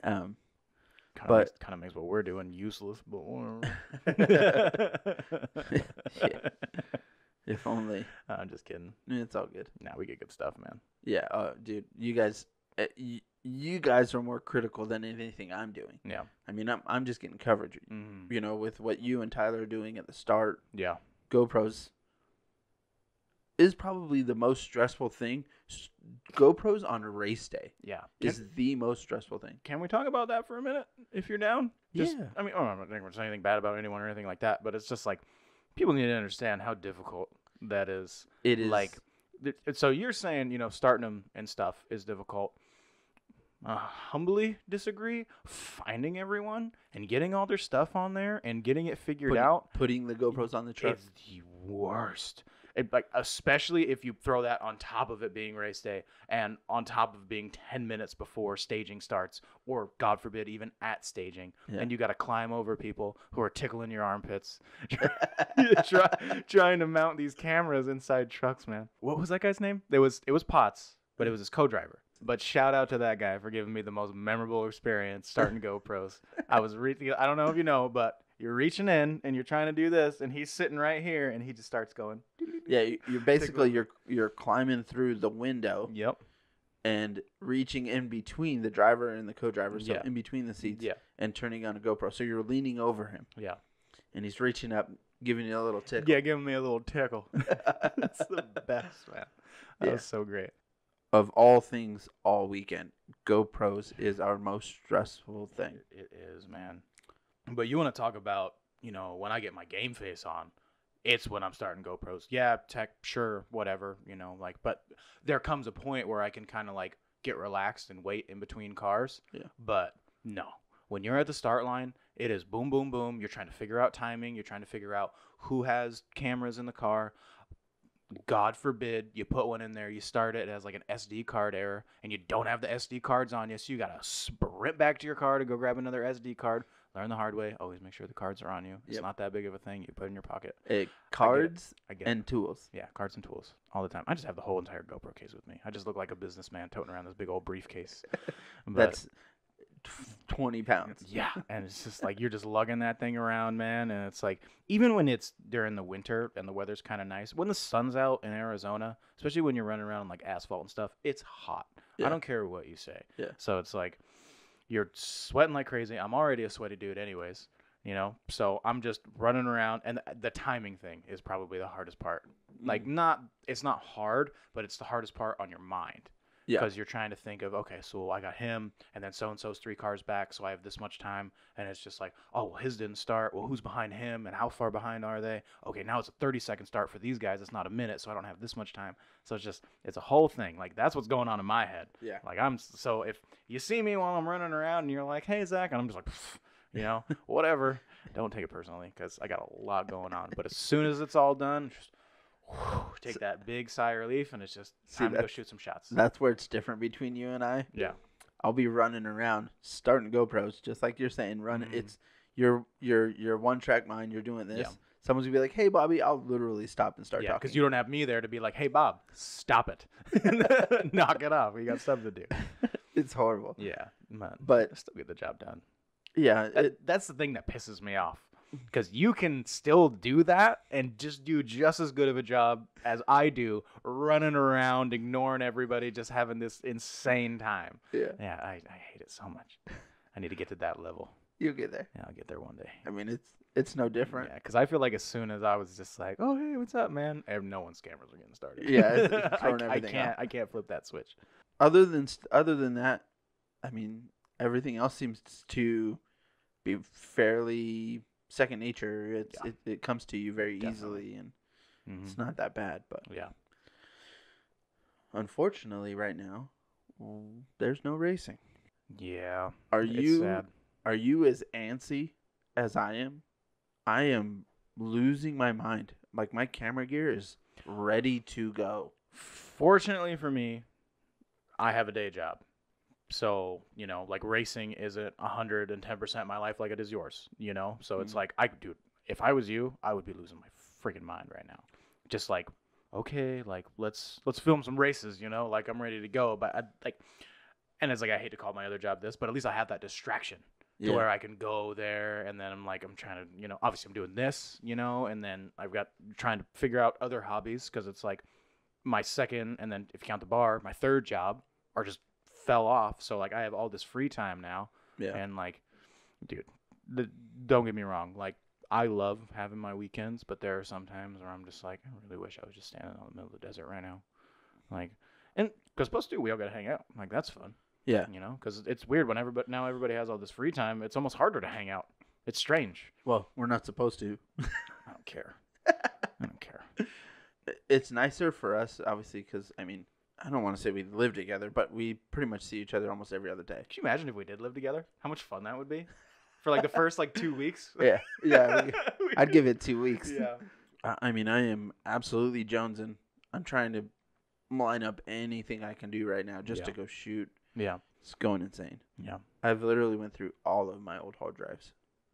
Um. kind But- of makes what we're doing useless. But Yeah. If only. I'm just kidding. It's all good. Nah, we get good stuff, man. Yeah. Dude, you guys. You guys are more critical than anything I'm doing. Yeah. I mean, I'm just getting coverage. Mm. With what you and Tyler are doing at the start. Yeah. GoPros is probably the most stressful thing. GoPros on a race day Yeah. is the most stressful thing. Can we talk about that for a minute, if you're down? Yeah. I mean, I'm not saying anything bad about anyone or anything like that, but it's just like people need to understand how difficult that is. It is Like, so you're saying, starting them and stuff is difficult. Humbly disagree. Finding everyone and getting all their stuff on there and getting it figured out putting the GoPros on the truck. is the worst. Like, especially if you throw that on top of it being race day and on top of being 10 minutes before staging starts, or God forbid, even at staging, and you got to climb over people who are tickling your armpits, trying to mount these cameras inside trucks, man. What was that guy's name? It was Potts, but it was his co-driver. But shout out to that guy for giving me the most memorable experience starting GoPros. I don't know if you know, but you're reaching in and you're trying to do this, and he's sitting right here, and he just starts going. Yeah, you're basically you're climbing through the window. Yep. And reaching in between the driver and the co-driver, so in between the seats, and turning on a GoPro. So you're leaning over him. Yeah. And he's reaching up, giving you a little tickle. Yeah, giving me a little tickle. That's the best, man. That was so great. Of all things all weekend, GoPros is our most stressful thing. It is, man. But you want to talk about, when I get my game face on, it's when I'm starting GoPros. Yeah, tech, sure, whatever, but there comes a point where I can kind of like get relaxed and wait in between cars. Yeah. But no, when you're at the start line, it is boom, boom, boom. You're trying to figure out timing. You're trying to figure out who has cameras in the car. God forbid you put one in there, you start it as like an SD card error, and you don't have the SD cards on you, so you got to sprint back to your car to go grab another SD card. Learn the hard way. Always make sure the cards are on you. It's not that big of a thing. You put it in your pocket. Cards and tools. Yeah, cards and tools all the time. I just have the whole entire GoPro case with me. I just look like a businessman toting around this big old briefcase. That's 20 pounds. Yeah, and it's just like you're just lugging that thing around, man. And it's like, even when it's during the winter and the weather's kind of nice, when the sun's out in Arizona, especially when you're running around on like asphalt and stuff, it's hot. I don't care what you say. Yeah. So it's like you're sweating like crazy. I'm already a sweaty dude anyways, so I'm just running around, and the timing thing is probably the hardest part. Like, it's not hard, but it's the hardest part on your mind. Yeah. Because you're trying to think of, okay, so I got him, and then so-and-so's 3 cars back, so I have this much time. And it's just like, oh, well, his didn't start. Well, who's behind him, and how far behind are they? Okay, now it's a 30-second start for these guys. It's not a minute, so I don't have this much time. So it's a whole thing. Like, that's what's going on in my head. Yeah. Like, so if you see me while I'm running around, and you're like, hey, Zach, and I'm just like, whatever. Don't take it personally, because I got a lot going on. But as soon as it's all done, just take that big sigh of relief, and it's just time to go shoot some shots. That's where it's different between you and I. Yeah. I'll be running around, starting GoPros, just like you're saying, running. It's your one track mind. You're doing this. Yeah. Someone's gonna be like, "Hey, Bobby," I'll literally stop and start talking. Yeah, because you don't have me there to be like, "Hey, Bob, stop it, knock it off. We got stuff to do." It's horrible. Yeah, man, but I still get the job done. Yeah, that's the thing that pisses me off. Because you can still do that and just do just as good of a job as I do, running around, ignoring everybody, just having this insane time. Yeah. Yeah, I hate it so much. I need to get to that level. You'll get there. Yeah, I'll get there one day. I mean, it's no different. Yeah, because I feel like as soon as I was just like, oh, hey, what's up, man? No one's cameras are getting started. Yeah, throwing everything out. I can't flip that switch. Other than that, I mean, everything else seems to be fairly second nature. It comes to you very easily, and it's not that bad. But yeah, unfortunately, right now, there's no racing. Yeah, it's sad. Are you as antsy as I am? I am losing my mind. Like, my camera gear is ready to go. Fortunately for me, I have a day job. So, like, racing isn't 110% my life like it is yours, So it's like, dude, if I was you, I would be losing my freaking mind right now. Just like, okay, like, let's film some races, like, I'm ready to go. But and it's like, I hate to call my other job this, but at least I have that distraction to where I can go there. And then I'm like, I'm trying to, obviously I'm doing this, and then I've got trying to figure out other hobbies, because it's like my second, and then if you count the bar, my third job are just fell off. So like, I have all this free time now. Yeah. And like, dude, don't get me wrong, like, I love having my weekends, but there are some times where I'm just like, I really wish I was just standing in the middle of the desert right now. Like, and because plus two, we all gotta hang out. Like, that's fun. Yeah. Because it's weird when now everybody has all this free time. It's almost harder to hang out. It's strange. Well, we're not supposed to. I don't care. I don't care. It's nicer for us, obviously, because I mean, I don't want to say we live together, but we pretty much see each other almost every other day. Could you imagine if we did live together? How much fun that would be? For like the first 2 weeks? Yeah. I'd give it 2 weeks. Yeah. I mean, I am absolutely jonesing. I'm trying to line up anything I can do right now just to go shoot. Yeah. It's going insane. Yeah. I've literally went through all of my old hard drives.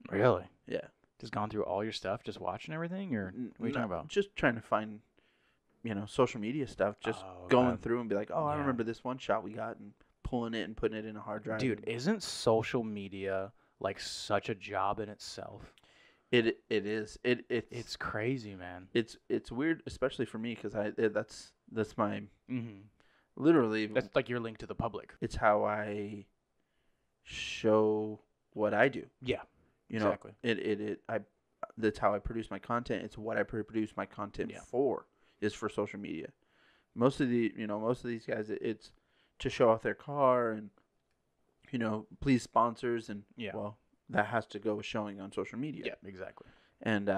Really? Yeah. Just gone through all your stuff, just watching everything, or what are you talking about? Just trying to find, social media stuff. Just Oh, going okay. through and be like, oh, I Yeah. remember this one shot we got, and pulling it and putting it in a hard drive. Dude, isn't social media like such a job in itself? It is. It's crazy, man. It's weird, especially for me, because that's my Mm-hmm. literally. That's like your link to the public. It's how I show what I do. Yeah. You know, Exactly. that's how I produce my content. It's what I produce my content for, is for social media. Most of these guys, it's to show off their car and, please sponsors, and well, that has to go with showing on social media. Yeah, exactly. And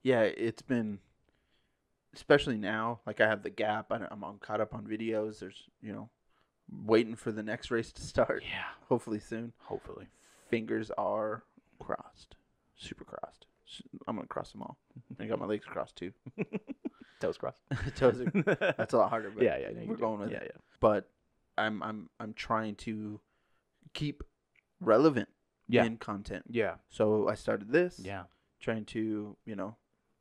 it's been, especially now, like I have the gap. I'm caught up on videos. There's, waiting for the next race to start. Yeah. Hopefully soon. Hopefully. Fingers are crossed. Super crossed. I'm going to cross them all. I got my legs crossed too. Toes crossed. Toes are, that's a lot harder, but yeah, we're going with it. Yeah. But I'm trying to keep relevant in content. Yeah. So I started this. Yeah. Trying to,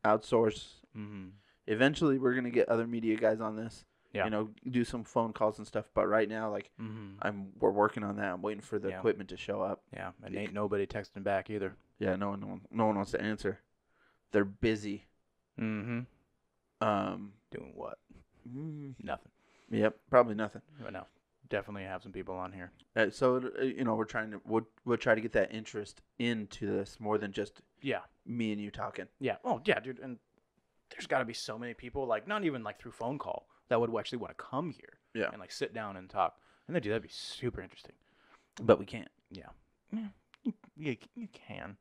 outsource. Mm-hmm. Eventually we're going to get other media guys on this. Yeah. Do some phone calls and stuff. But right now, like, we're working on that. I'm waiting for the equipment to show up. Yeah, and ain't nobody texting back either. Yeah, no one wants to answer. They're busy. Mm-hmm. Doing what? Nothing. Yep, probably nothing. But no, definitely have some people on here. So we're trying to we'll try to get that interest into this more than just me and you talking. Yeah. Oh yeah, dude. And there's got to be so many people, like, not even like through phone call, that would actually want to come here. Yeah. And like sit down and talk. And that'd be super interesting. But we can't. Yeah. You can.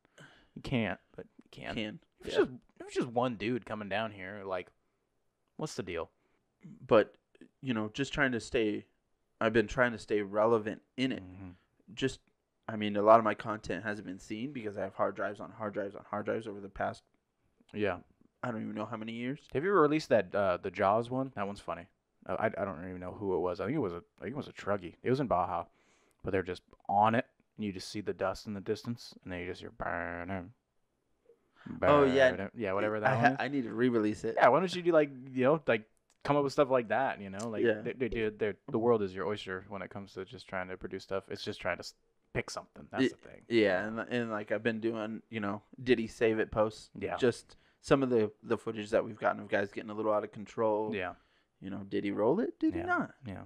You can't, but you can. If it's just one dude coming down here, like, what's the deal? But, just trying to stay, I've been trying to stay relevant in it. Mm-hmm. A lot of my content hasn't been seen because I have hard drives on hard drives on hard drives over the past, I don't even know how many years. Have you ever released that, the Jaws one? That one's funny. I don't even know who it was. I think it was a Truggy. It was in Baja, but they're just on it, and you just see the dust in the distance, and then you just hear burn. Oh, yeah. Yeah, whatever that one is. I need to re-release it. Yeah, why don't you do come up with stuff like that, the world is your oyster when it comes to just trying to produce stuff. It's just trying to pick something. That's the thing. Yeah, and like I've been doing, did he save it posts? Yeah. Just some of the footage that we've gotten of guys getting a little out of control. Yeah. Did he roll it? Did he not? Yeah.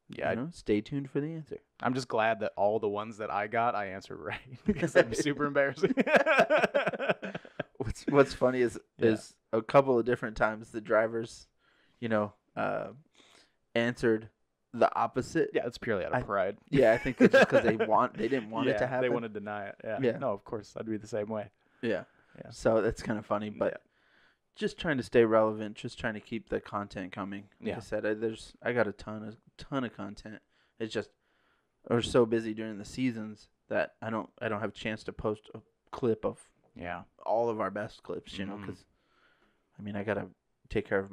Yeah. Stay tuned for the answer. I'm just glad that all the ones that I got, I answered right because that'd be super embarrassing. What's funny is a couple of different times the drivers, answered the opposite. Yeah, it's purely out of pride. Yeah, I think it's just because they didn't want it to happen. They want to deny it. Yeah. No, of course, I'd be the same way. Yeah. So that's kind of funny, but just trying to stay relevant, just trying to keep the content coming. Like I said, I got a ton of content. It's just we're so busy during the seasons that I don't have a chance to post a clip of all of our best clips, because I gotta take care of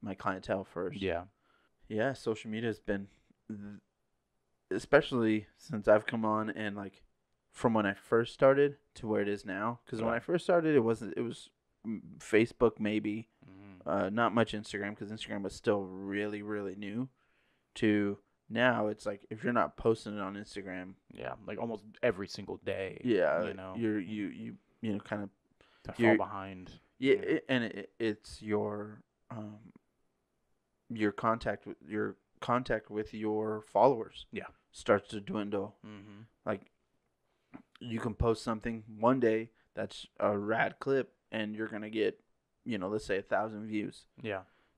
my clientele first. Yeah, social media has been, especially since I've come on, and like from when I first started to where it is now. Because when I first started, it was Facebook maybe, not much Instagram, because Instagram was still really, really new. To now, it's like if you're not posting it on Instagram, like almost every single day. Yeah, you kind of fall behind. Yeah, it's your contact with your followers. Starts to dwindle. Like you can post something one day that's a rad clip, and you're gonna get, let's say 1,000 views.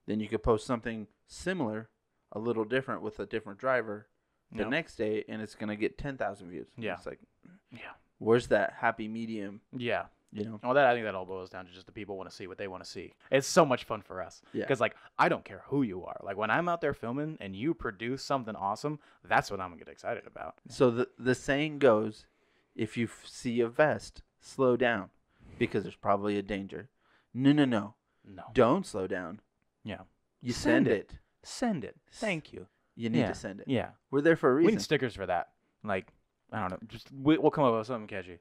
Then you could post something similar, a little different with a different driver, the next day, and it's gonna get 10,000 views. It's like, where's that happy medium? Well, I think that all boils down to just the people want to see what they want to see. It's so much fun for us. Because, like, I don't care who you are. Like, when I'm out there filming and you produce something awesome, that's what I'm going to get excited about. So the saying goes, if you see a vest, slow down, because there's probably a danger. No. No. Don't slow down. Yeah. You Send send it. it. Send it. Thank you. You need Yeah. to send it. Yeah. We're there for a We need reason. stickers for that. Like, I don't know. Just we'll come up with something catchy.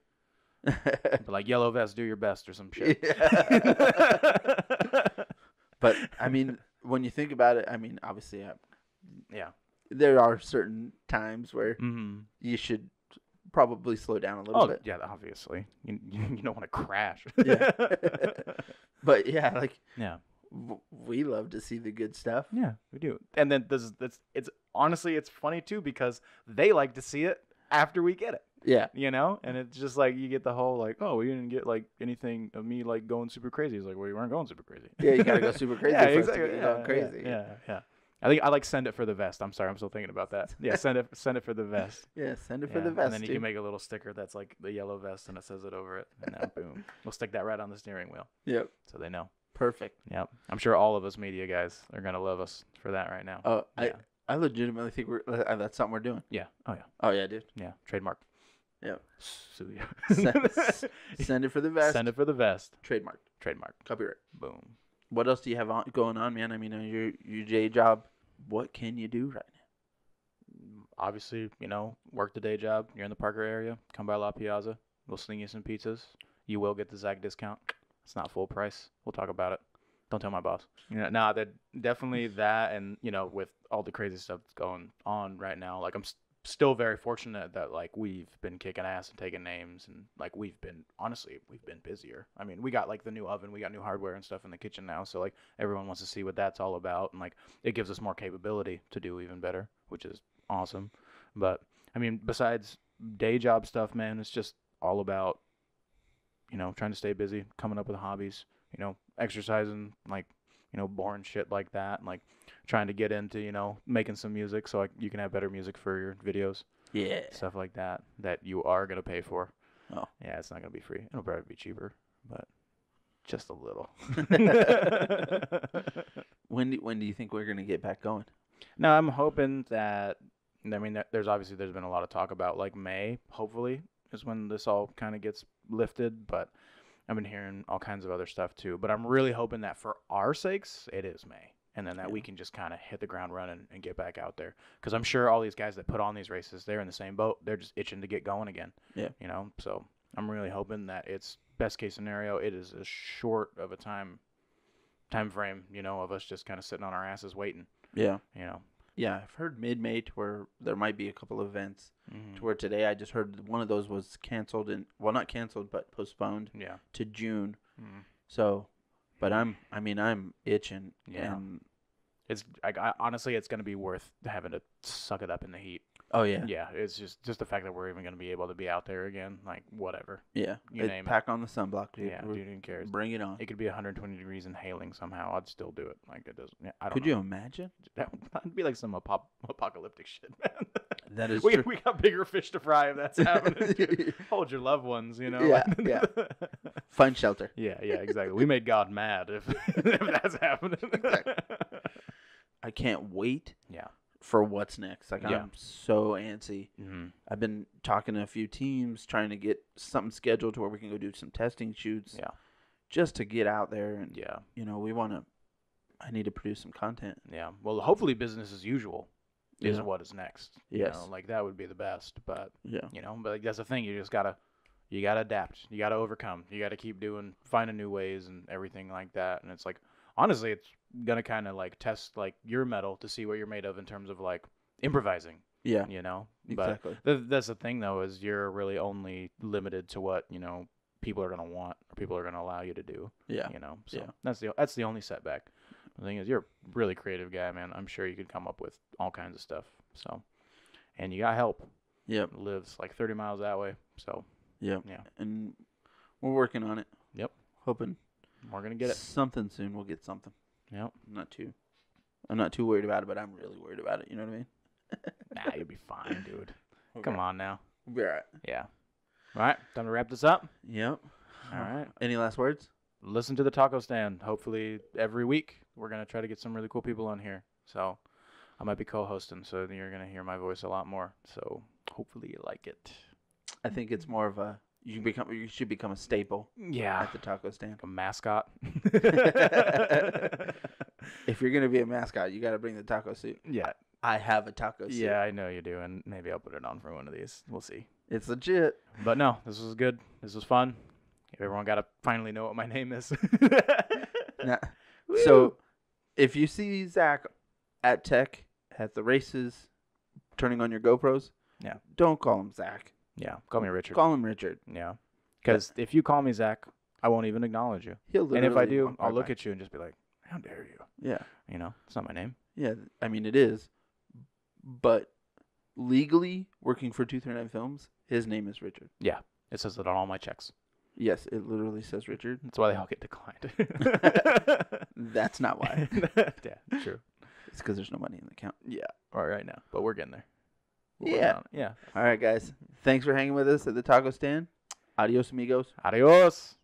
But like yellow vest, do your best or some shit. But I mean, when you think about it, I mean, obviously, Yeah. there are certain times where Mm-hmm. you should probably slow down a little bit. yeah, obviously. You don't want to crash. Yeah. But yeah, like Yeah. we love to see the good stuff. Yeah, we do. And then it's honestly it's funny too because they like to see it after we get it. Yeah. You know? And it's just like you get the whole like, oh, we didn't get like anything of me like going super crazy. It's like, well, you weren't going super crazy. Yeah, you gotta go super crazy Yeah, for us to exactly. get Yeah, going crazy. Yeah. I think I like send it for the vest. I'm sorry, I'm still thinking about that. Yeah, send it for the vest. Yeah, send it for Yeah, the vest. and then you dude. can make a little sticker that's like the yellow vest and it says it over it. And then boom. We'll stick that right on the steering wheel Yep. so they know. Perfect. Yep. I'm sure all of us media guys are going to love us for that right now. Oh, Yeah. I legitimately think that's something we're doing. Yeah. Oh, yeah. Oh yeah, dude. Yeah. Trademark. Yep. So, yeah. Send it for the vest. Send it for the vest. Trademark. Trademark. Copyright. Boom. What else do you have going on, man? I mean, your day job. What can you do right Obviously, work the day job. You're in the Parker area. Come by La Piazza. We'll sling you some pizzas. You will get the Zach discount. It's not full price. We'll talk about it. Don't tell my boss. That definitely that, and with all the crazy stuff that's going on right now, like I'm still very fortunate that like we've been kicking ass and taking names, and like we've been busier. I mean, we got like the new oven, we got new hardware and stuff in the kitchen now, so like everyone wants to see what that's all about, and like it gives us more capability to do even better, which is awesome. But I mean, besides day job stuff, man, it's just all about trying to stay busy, coming up with hobbies, exercising, like boring shit like that, and like trying to get into making some music so you can have better music for your videos, now? stuff like that you are going to pay for. Oh. Yeah, it's not going to be free. It'll probably be cheaper, but just a little. When do you think we're gonna get back going? No, I'm hoping that, I mean, there's been a lot of talk about like May, hopefully, is when this all kind of gets lifted, but I've been hearing all kinds of other stuff too. But I'm really hoping that for our sakes, it is May. And then that we can just kind of hit the ground running and get back out there. Because I'm sure all these guys that put on these races, they're in the same boat. They're just itching to get going again. Yeah. So I'm really hoping that it's best case scenario. It is as short of a time frame, of us just kind of sitting on our asses waiting. Yeah. Yeah, I've heard mid-May to where there might be a couple of events. Mm-hmm. To where today I just heard one of those was canceled not canceled but postponed to June. Mm-hmm. So, but I'm itching. Yeah. And It's honestly, it's going to be worth having to suck it up in the heat. oh yeah. Yeah, it's just the fact that we're even going to be able to be out there again, like whatever. Yeah. You name it. Pack on the sunblock, dude. Yeah, dude, who cares? Bring it on. It could be 120 degrees and hailing somehow. I'd still do it. Like it doesn't. Yeah, I don't Could know. you imagine? That'd be like some apocalyptic shit, man. That is we true. we got bigger fish to fry if that's happening. Dude. Hold your loved ones, Yeah, yeah. Find shelter. Yeah, exactly. We made God mad if that's happening. I can't wait. Yeah. For what's next. Like Yeah. I'm so antsy. Mm-hmm. I've been talking to a few teams trying to get something scheduled to where we can go do some testing shoots. Yeah. Just to get out there and Yeah. I need to produce some content. Yeah. Well, hopefully business as usual is Yeah. what is next. Yes. Like that would be the best. But Yeah. but like, that's the thing. You just gotta adapt. You gotta overcome. You gotta keep finding new ways and everything like that. And it's like, honestly, it's gonna kind of like test like your metal to see what you're made of in terms of like improvising. Yeah. But Exactly. that's the thing though, is you're really only limited to what people are gonna want or people are gonna allow you to do. Yeah. So Yeah. that's the only setback. The thing is, you're a really creative guy, man. I'm sure you could come up with all kinds of stuff. So, and you got help. Yep. Lives like 30 miles that way. So, Yep. yeah. And we're working on it. Yep. Hoping We're gonna get it. something soon. We'll get something. Yep. I'm not too worried about it, but I'm really worried about it. You know what I mean? Nah, you'll be fine, dude. Come on now. We'll be all right. Yeah. All right. Time to wrap this up. Yep. All right. Any last words? Listen to the taco stand. Hopefully every week we're gonna try to get some really cool people on here. So I might be co-hosting, so you're gonna hear my voice a lot more. So hopefully you like it. I think it's more of a You should become a staple Yeah. at the taco stand. A mascot. If you're gonna be a mascot, you got to bring the taco suit. Yeah. I have a taco suit. Yeah, I know you do, and maybe I'll put it on for one of these. We'll see. It's legit. But no, this was good. This was fun. Everyone got to finally know what my name is. Now, so, if you see Zach at Tech at the races, turning on your GoPros, Yeah. don't call him Zach. Yeah, call me Richard. Call him Richard. Yeah, because if you call me Zach, I won't even acknowledge you. He'll And if I literally do, walk I'll right look by. at you and just be like, "How dare you?" Yeah. You know, it's not my name. Yeah, I mean it is, but legally working for 239 Films, his name is Richard. It says it on all my checks. Yes, it literally says Richard. That's why they all get declined. That's not why. Yeah, true. It's because there's no money in the account. Yeah, all right now, but we're getting there. We're Yeah. working on it. Yeah. All right, guys. Thanks for hanging with us at the taco stand. Adios, amigos. Adios.